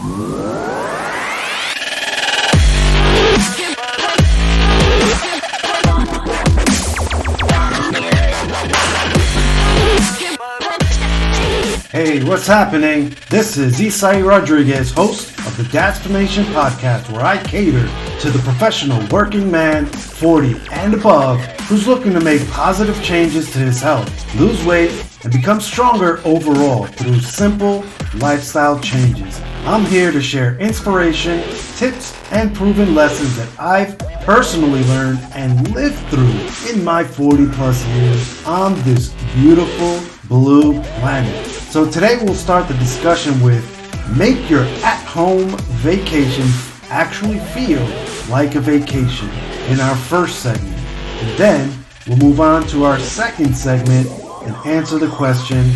Hey, what's happening? This is Isai Rodriguez, host of the Dadsplanation podcast, where I cater to the professional working man, 40 and above, who's looking to make positive changes to his health, lose weight, and become stronger overall through simple lifestyle changes. I'm here to share inspiration, tips, and proven lessons that I've personally learned and lived through in my 40 plus years on this beautiful blue planet. So today we'll start the discussion with make your at-home vacation actually feel like a vacation in our first segment. And then we'll move on to our second segment and answer the question,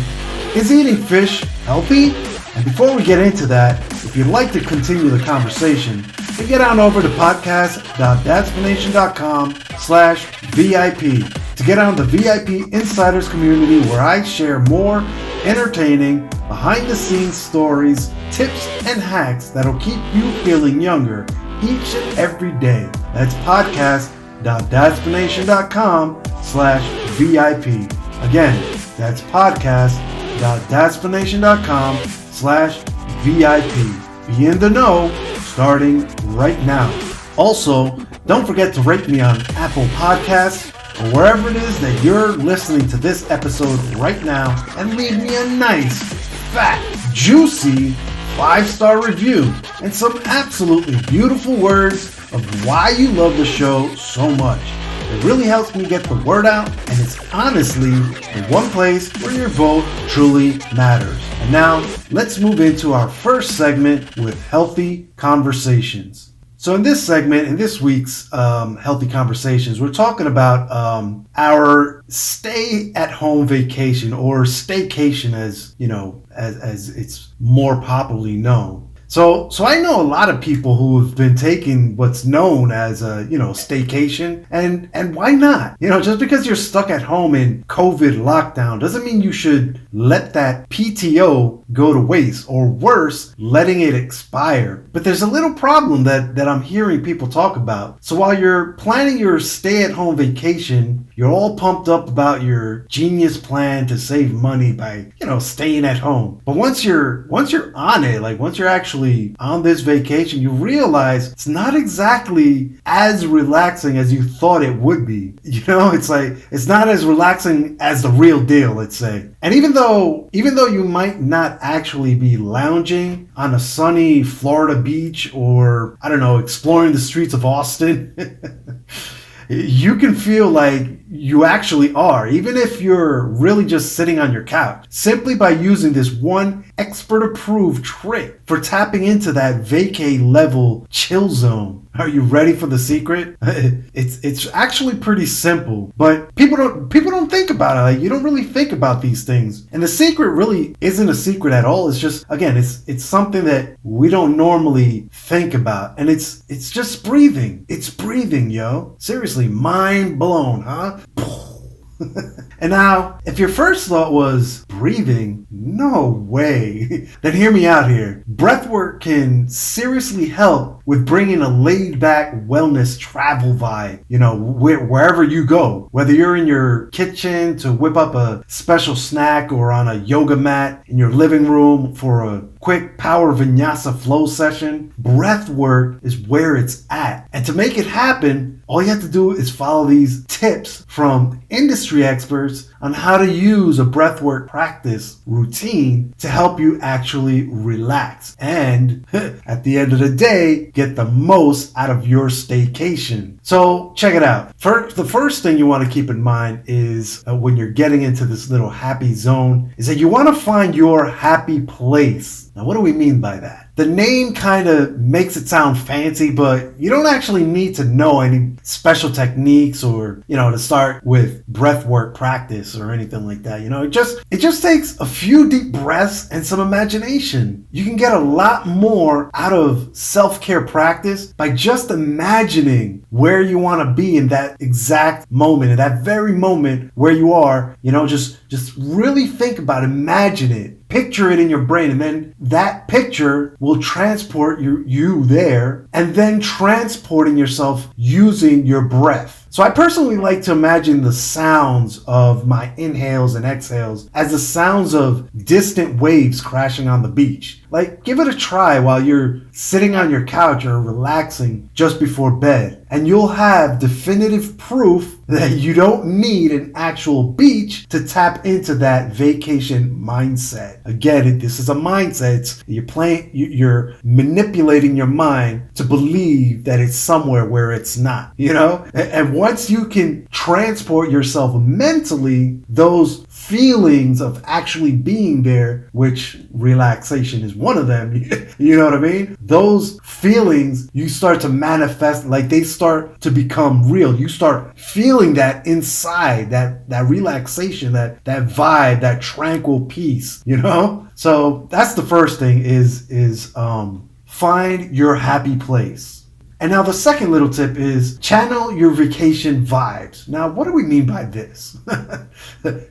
is eating fish healthy? And before we get into that, if you'd like to continue the conversation, then get on over to podcast.dadsplanation.com/VIP to get on the VIP Insiders community where I share more entertaining, behind-the-scenes stories, tips, and hacks that'll keep you feeling younger each and every day. That's podcast.dadsplanation.com/VIP. Again, that's podcast.dadsplanation.com/VIP. Be in the know starting right now. Also, don't forget to rate me on Apple Podcasts or wherever it is that you're listening to this episode right now, and leave me a nice, fat, juicy 5-star review and some absolutely beautiful words of why you love the show so much. It really helps me get the word out, and it's honestly the one place where your vote truly matters. And now, let's move into our first segment with Healthy Conversations. So in this segment, in this week's Healthy Conversations, we're talking about our stay-at-home vacation, or staycation, as you know, as it's more popularly known. So I know a lot of people who have been taking what's known as a, staycation, and why not? Just because you're stuck at home in COVID lockdown doesn't mean you should let that PTO go to waste, or worse, letting it expire. But there's a little problem that I'm hearing people talk about. So while you're planning your stay-at-home vacation, you're all pumped up about your genius plan to save money by, staying at home. But once you're on it, like once you're actually on this vacation, you realize it's not exactly as relaxing as you thought it would be. It's like, it's not as relaxing as the real deal, let's say. And even though you might not actually be lounging on a sunny Florida beach, or, I don't know, exploring the streets of Austin, you can feel like you actually are, even if you're really just sitting on your couch, simply by using this one expert-approved trick for tapping into that vacay level chill zone. Are you ready for the secret? It's actually pretty simple, but people don't think about it. Like, you don't really think about these things, and the secret really isn't a secret at all. It's just, again, it's something that we don't normally think about, and it's just breathing. It's breathing, yo. Seriously, mind blown, huh? And now, if your first thought was breathing, no way, then hear me out here. Breathwork can seriously help with bringing a laid-back wellness travel vibe, wherever you go. Whether you're in your kitchen to whip up a special snack, or on a yoga mat in your living room for a quick power vinyasa flow session, breathwork is where it's at. And to make it happen, all you have to do is follow these tips from industry experts on how to use a breathwork practice routine to help you actually relax and, at the end of the day, get the most out of your staycation. So check it out. The first thing you want to keep in mind is when you're getting into this little happy zone is that you want to find your happy place. Now, what do we mean by that? The name kind of makes it sound fancy, but you don't actually need to know any special techniques or, to start with breathwork practice or anything like that. It just takes a few deep breaths and some imagination. You can get a lot more out of self-care practice by just imagining where you want to be in that exact moment, in that very moment where you are, just really think about it, imagine it. picture it in your brain, and then that picture will transport you there, and then transporting yourself using your breath. So I personally like to imagine the sounds of my inhales and exhales as the sounds of distant waves crashing on the beach. Like, give it a try while you're sitting on your couch or relaxing just before bed, and you'll have definitive proof that you don't need an actual beach to tap into that vacation mindset. Again, this is a mindset. You're manipulating your mind to believe that it's somewhere where it's not, And once you can transport yourself mentally, those feelings of actually being there, which relaxation is one of them, you know what I mean? Those feelings, you start to manifest, like they start to become real. You start feeling that inside, that relaxation, that vibe, that tranquil peace, So that's the first thing is find your happy place. And now the second little tip is channel your vacation vibes. Now, what do we mean by this?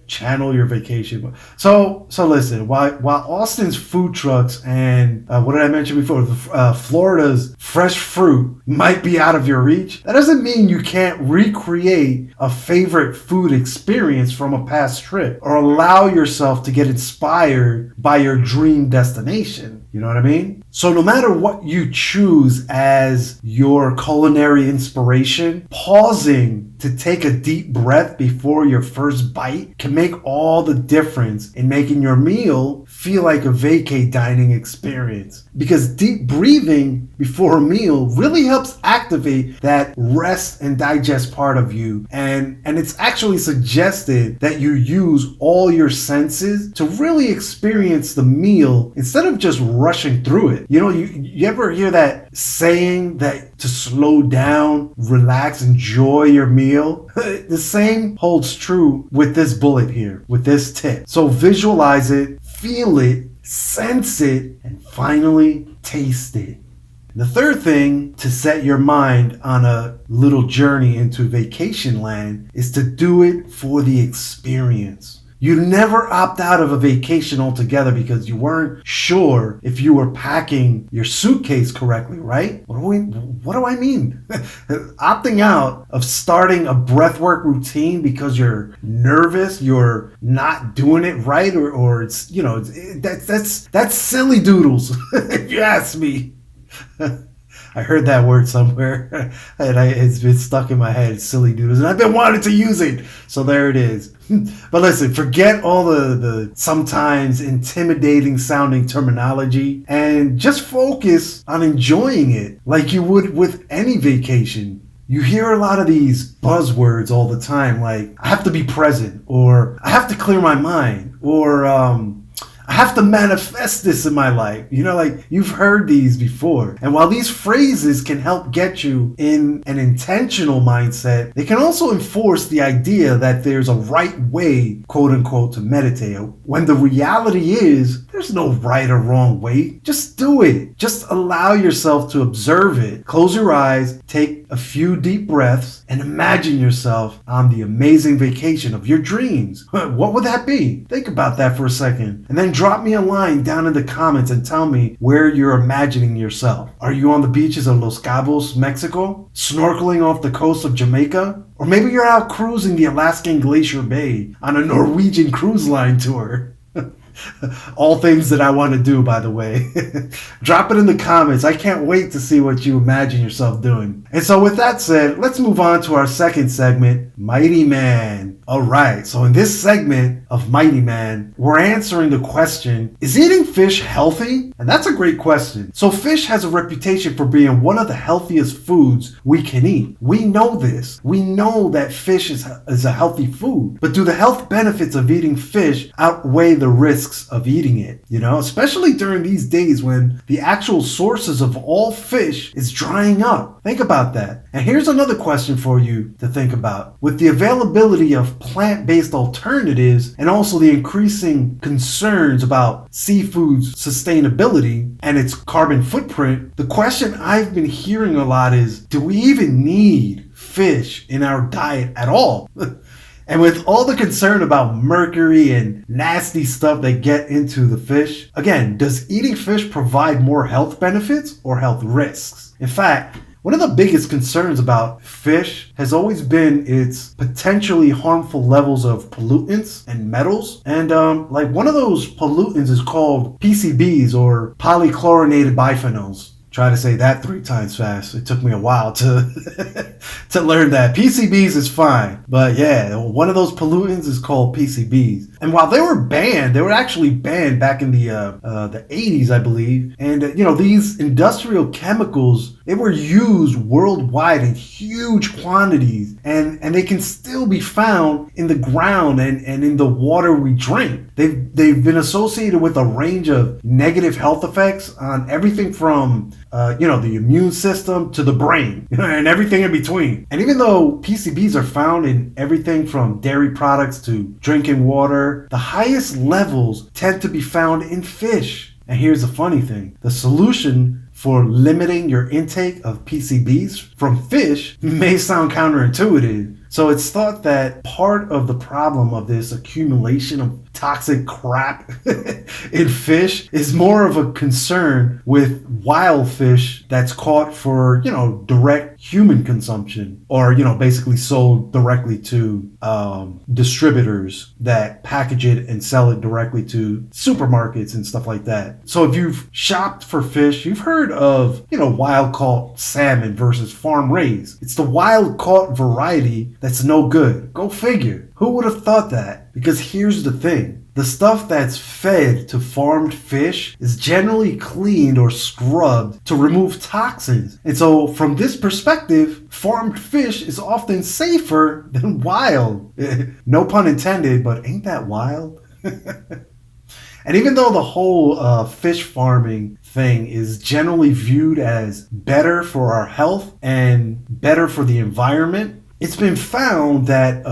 Channel your vacation. So listen, while Austin's food trucks and what did I mention before? Florida's fresh fruit might be out of your reach, that doesn't mean you can't recreate a favorite food experience from a past trip or allow yourself to get inspired by your dream destination. You know what I mean? So no matter what you choose as your culinary inspiration, pausing to take a deep breath before your first bite can make all the difference in making your meal feel like a vacay dining experience. Because deep breathing before a meal really helps activate that rest and digest part of you. And it's actually suggested that you use all your senses to really experience the meal instead of just rushing through it. You ever hear that saying that to slow down, relax, enjoy your meal? The same holds true with this bullet here, with this tip. So visualize it, feel it, sense it, and finally taste it. The third thing to set your mind on a little journey into vacation land is to do it for the experience. You never opt out of a vacation altogether because you weren't sure if you were packing your suitcase correctly, right? What do I mean? Opting out of starting a breathwork routine because you're nervous, you're not doing it right, or it's, that's silly doodles, if you ask me. I heard that word somewhere and it's been stuck in my head, silly doodles, and I've been wanting to use it. So there it is. But listen, forget all the sometimes intimidating sounding terminology and just focus on enjoying it like you would with any vacation. You hear a lot of these buzzwords all the time, like I have to be present, or I have to clear my mind, or I have to manifest this in my life. Like you've heard these before. And while these phrases can help get you in an intentional mindset, they can also enforce the idea that there's a right way, quote unquote, to meditate. When the reality is, there's no right or wrong way. Just do it. Just allow yourself to observe it. Close your eyes, take a few deep breaths, and imagine yourself on the amazing vacation of your dreams. What would that be? Think about that for a second. And then drop me a line down in the comments and tell me where you're imagining yourself. Are you on the beaches of Los Cabos, Mexico? Snorkeling off the coast of Jamaica? Or maybe you're out cruising the Alaskan Glacier Bay on a Norwegian cruise line tour. All things that I want to do, by the way. Drop it in the comments. I can't wait to see what you imagine yourself doing. And so with that said, let's move on to our second segment, Mighty Man. All right, so in this segment of Mighty Man, we're answering the question, is eating fish healthy? And that's a great question. So fish has a reputation for being one of the healthiest foods we can eat. We know this. We know that fish is a healthy food. But do the health benefits of eating fish outweigh the risks of eating it? Especially during these days when the actual sources of all fish is drying up. Think about that. And here's another question for you to think about. With the availability of plant-based alternatives and also the increasing concerns about seafood's sustainability and its carbon footprint, the question I've been hearing a lot is, do we even need fish in our diet at all? And with all the concern about mercury and nasty stuff they get into the fish, again, does eating fish provide more health benefits or health risks? In fact, one of the biggest concerns about fish has always been its potentially harmful levels of pollutants and metals. And like one of those pollutants is called PCBs, or polychlorinated biphenyls. Try to say that 3 times fast. It took me a while to to learn that. PCBs is fine. But yeah, one of those pollutants is called PCBs. And while they were actually banned back in the 80s, I believe. And these industrial chemicals, they were used worldwide in huge quantities. And they can still be found in the ground and in the water we drink. They've been associated with a range of negative health effects on everything from the immune system to the brain, and everything in between. And even though PCBs are found in everything from dairy products to drinking water, the highest levels tend to be found in fish. And here's the funny thing. The solution for limiting your intake of PCBs from fish may sound counterintuitive. So it's thought that part of the problem of this accumulation of toxic crap in fish is more of a concern with wild fish that's caught for, direct human consumption, or, basically sold directly to distributors that package it and sell it directly to supermarkets and stuff like that. So if you've shopped for fish, you've heard of, wild caught salmon versus farm raised. It's the wild caught variety that's no good. Go figure. Who would have thought that? Because here's the thing. The stuff that's fed to farmed fish is generally cleaned or scrubbed to remove toxins. And so from this perspective, farmed fish is often safer than wild. No pun intended, but ain't that wild? And even though the whole fish farming thing is generally viewed as better for our health and better for the environment, it's been found that,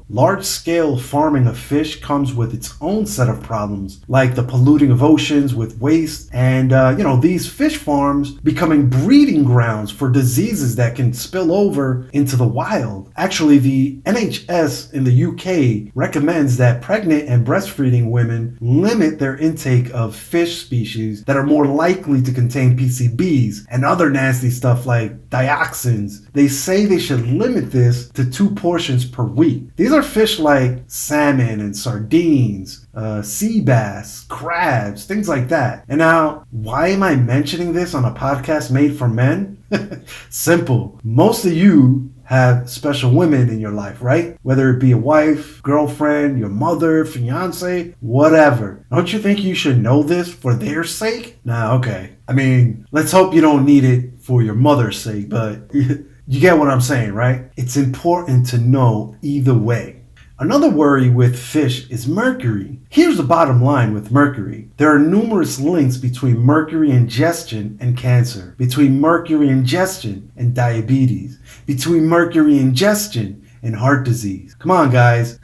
large-scale farming of fish comes with its own set of problems, like the polluting of oceans with waste and, these fish farms becoming breeding grounds for diseases that can spill over into the wild. Actually, the NHS in the UK recommends that pregnant and breastfeeding women limit their intake of fish species that are more likely to contain PCBs and other nasty stuff like dioxins. They say they should limit this to 2 portions per week. These are fish like salmon and sardines, sea bass, crabs, things like that. And now, why am I mentioning this on a podcast made for men? Simple. Most of you have special women in your life, right? Whether it be a wife, girlfriend, your mother, fiance, whatever. Don't you think you should know this for their sake? Nah, okay. I mean, let's hope you don't need it for your mother's sake, but you get what I'm saying, right? It's important to know either way. Another worry with fish is mercury. Here's the bottom line with mercury. There are numerous links between mercury ingestion and cancer, between mercury ingestion and diabetes, between mercury ingestion and heart disease. Come on, guys.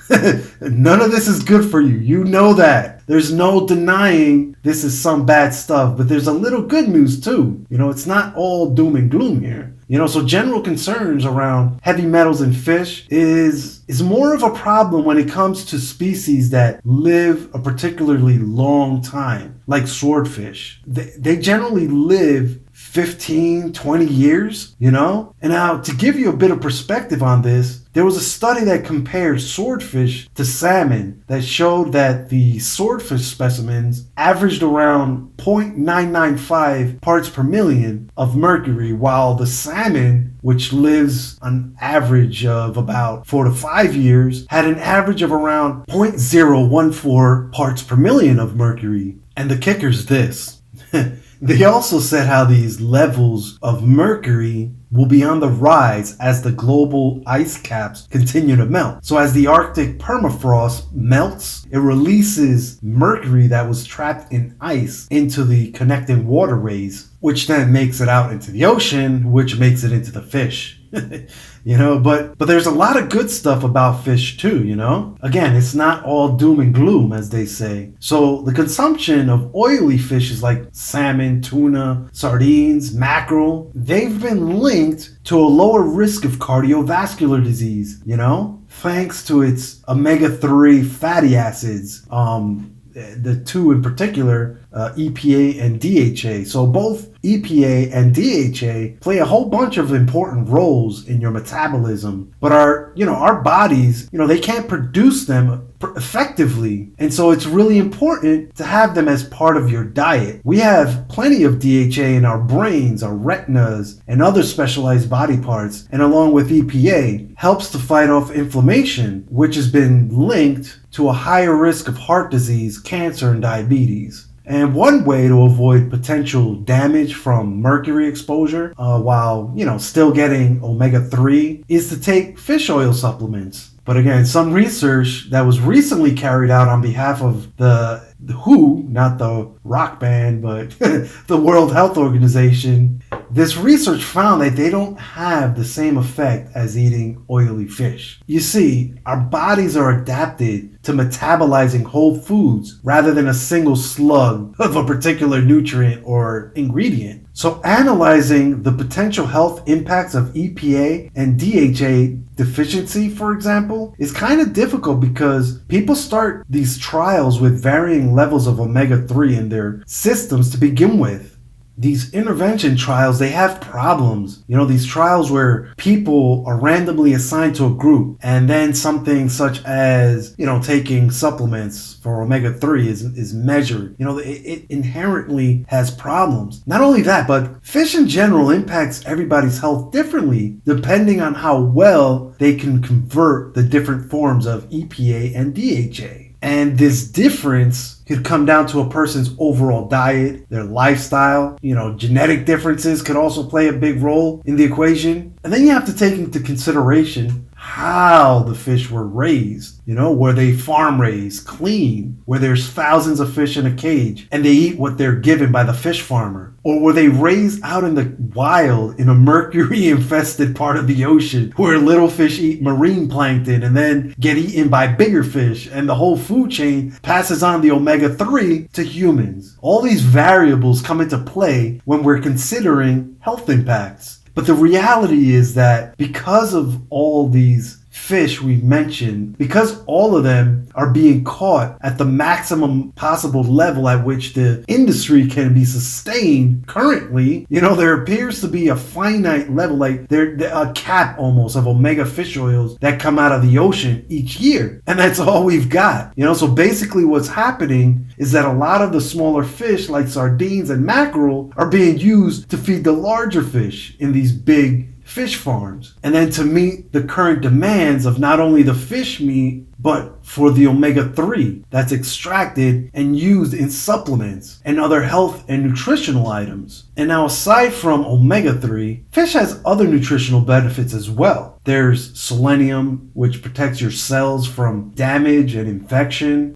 None of this is good for you. You know that. There's no denying this is some bad stuff, but there's a little good news too. It's not all doom and gloom here. So general concerns around heavy metals in fish is more of a problem when it comes to species that live a particularly long time, like swordfish. They generally live 15, 20 years, And now, to give you a bit of perspective on this, there was a study that compared swordfish to salmon that showed that the swordfish specimens averaged around 0.995 parts per million of mercury, while the salmon, which lives an average of about 4 to 5 years, had an average of around 0.014 parts per million of mercury. And the kicker's this. They also said how these levels of mercury will be on the rise as the global ice caps continue to melt. So as the Arctic permafrost melts, it releases mercury that was trapped in ice into the connecting waterways, which then makes it out into the ocean, which makes it into the fish. But there's a lot of good stuff about fish too, Again, it's not all doom and gloom, as they say. So the consumption of oily fishes like salmon, tuna, sardines, mackerel, they've been linked to a lower risk of cardiovascular disease, thanks to its omega-3 fatty acids, the two in particular, EPA and DHA. So both EPA and DHA play a whole bunch of important roles in your metabolism, but our bodies, they can't produce them effectively. And so it's really important to have them as part of your diet. We have plenty of DHA in our brains, our retinas, and other specialized body parts, and along with EPA, helps to fight off inflammation, which has been linked to a higher risk of heart disease, cancer, and diabetes. And one way to avoid potential damage from mercury exposure while, still getting omega-3 is to take fish oil supplements. But again, some research that was recently carried out on behalf of the WHO, not the rock band, but the World Health Organization, this research found that they don't have the same effect as eating oily fish. You see, our bodies are adapted to metabolizing whole foods rather than a single slug of a particular nutrient or ingredient. So analyzing the potential health impacts of EPA and DHA deficiency, for example, is kind of difficult because people start these trials with varying levels of omega-3 in their systems to begin with. These intervention trials, they have problems. These trials where people are randomly assigned to a group and then something such as, taking supplements for omega-3 is measured. It inherently has problems. Not only that, but fish in general impacts everybody's health differently depending on how well they can convert the different forms of EPA and DHA. And this difference could come down to a person's overall diet, their lifestyle. Genetic differences could also play a big role in the equation. And then you have to take into consideration how the fish were raised. Were they farm raised, clean, where there's thousands of fish in a cage and they eat what they're given by the fish farmer? Or were they raised out in the wild in a mercury infested part of the ocean where little fish eat marine plankton and then get eaten by bigger fish and the whole food chain passes on the omega-3 to humans? All these variables come into play when we're considering health impacts. But the reality is that because of all these fish we've mentioned, because all of them are being caught at the maximum possible level at which the industry can be sustained currently, there appears to be a finite level, like there's a cap almost of omega fish oils that come out of the ocean each year. And that's all we've got. So basically what's happening is that a lot of the smaller fish like sardines and mackerel are being used to feed the larger fish in these big fish farms. And then to meet the current demands of not only the fish meat, but for the omega-3 that's extracted and used in supplements and other health and nutritional items. And now aside from omega-3, fish has other nutritional benefits as well. There's selenium, which protects your cells from damage and infection,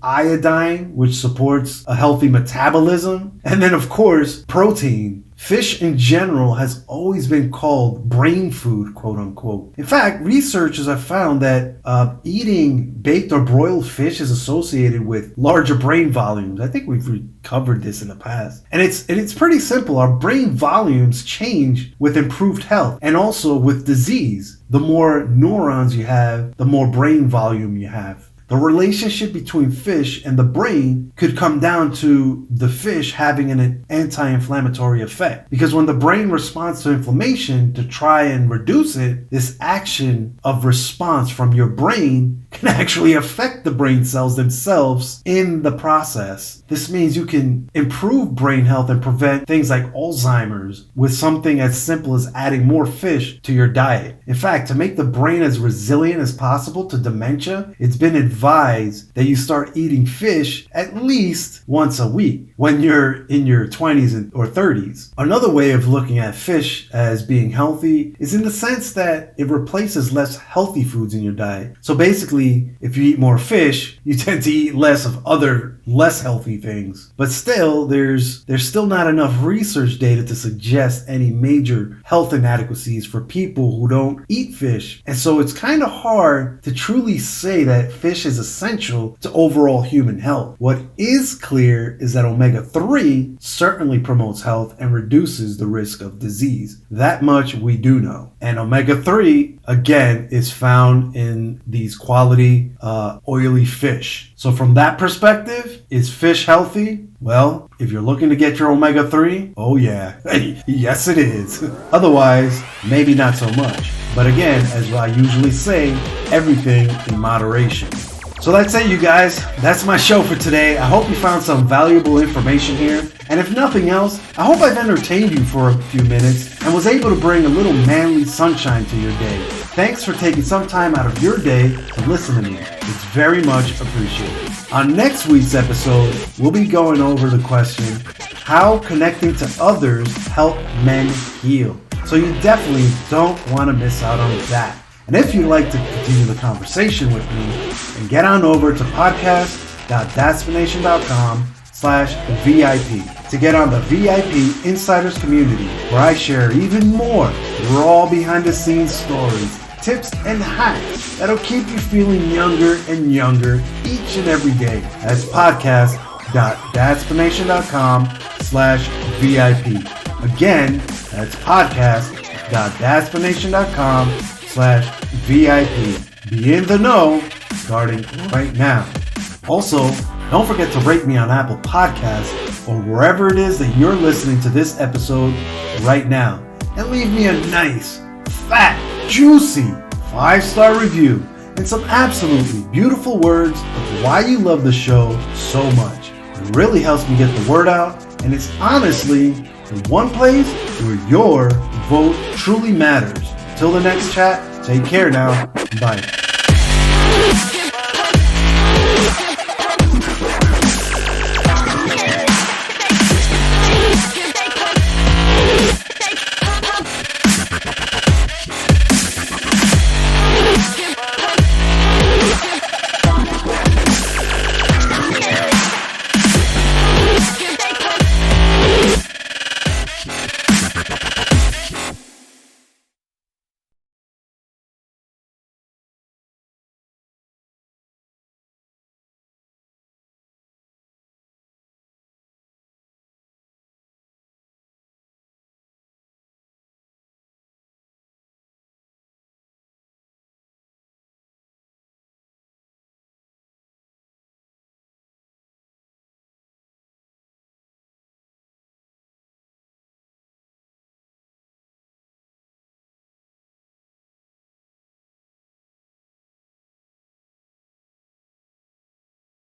iodine, which supports a healthy metabolism, and then of course, protein. Fish in general has always been called brain food, quote unquote. In fact, researchers have found that eating baked or broiled fish is associated with larger brain volumes. I think we've covered this in the past. And it's pretty simple. Our brain volumes change with improved health and also with disease. The more neurons you have, the more brain volume you have. The relationship between fish and the brain could come down to the fish having an anti-inflammatory effect. Because when the brain responds to inflammation to try and reduce it, this action of response from your brain can actually affect the brain cells themselves in the process. This means you can improve brain health and prevent things like Alzheimer's with something as simple as adding more fish to your diet. In fact, to make the brain as resilient as possible to dementia, it's been advised that you start eating fish at least once a week when you're in your 20s or 30s. Another way of looking at fish as being healthy is in the sense that it replaces less healthy foods in your diet. So basically, if you eat more fish, you tend to eat less of other less healthy things. But still, there's still not enough research data to suggest any major health inadequacies for people who don't eat fish. And so it's kind of hard to truly say that fish is essential to overall human health. What is clear is that omega-3 certainly promotes health and reduces the risk of disease. That much we do know. And omega-3, again, is found in these quality oily fish. So from that perspective, is fish healthy? Well, if you're looking to get your omega-3, oh yeah, yes it is. Otherwise, maybe not so much. But again, as I usually say, everything in moderation. So that's it, you guys. That's my show for today. I hope you found some valuable information here. And if nothing else, I hope I've entertained you for a few minutes and was able to bring a little manly sunshine to your day. Thanks for taking some time out of your day to listen to me. It's very much appreciated. On next week's episode, we'll be going over the question, how connecting to others help men heal. So you definitely don't want to miss out on that. And if you'd like to continue the conversation with me, then get on over to podcast.datsplanation.com/VIP to get on the VIP Insiders community, where I share even more raw behind the scenes stories, tips, and hacks that'll keep you feeling younger and younger each and every day. That's podcast.datsplanation.com/VIP. Again, that's podcast.datsplanation.com/VIP. Be in the know, starting right now. Also, don't forget to rate me on Apple Podcasts or wherever it is that you're listening to this episode right now. And leave me a nice, fat, juicy 5-star review and some absolutely beautiful words of why you love the show so much. It really helps me get the word out, and it's honestly the one place where your vote truly matters. Till the next chat, take care now. Bye.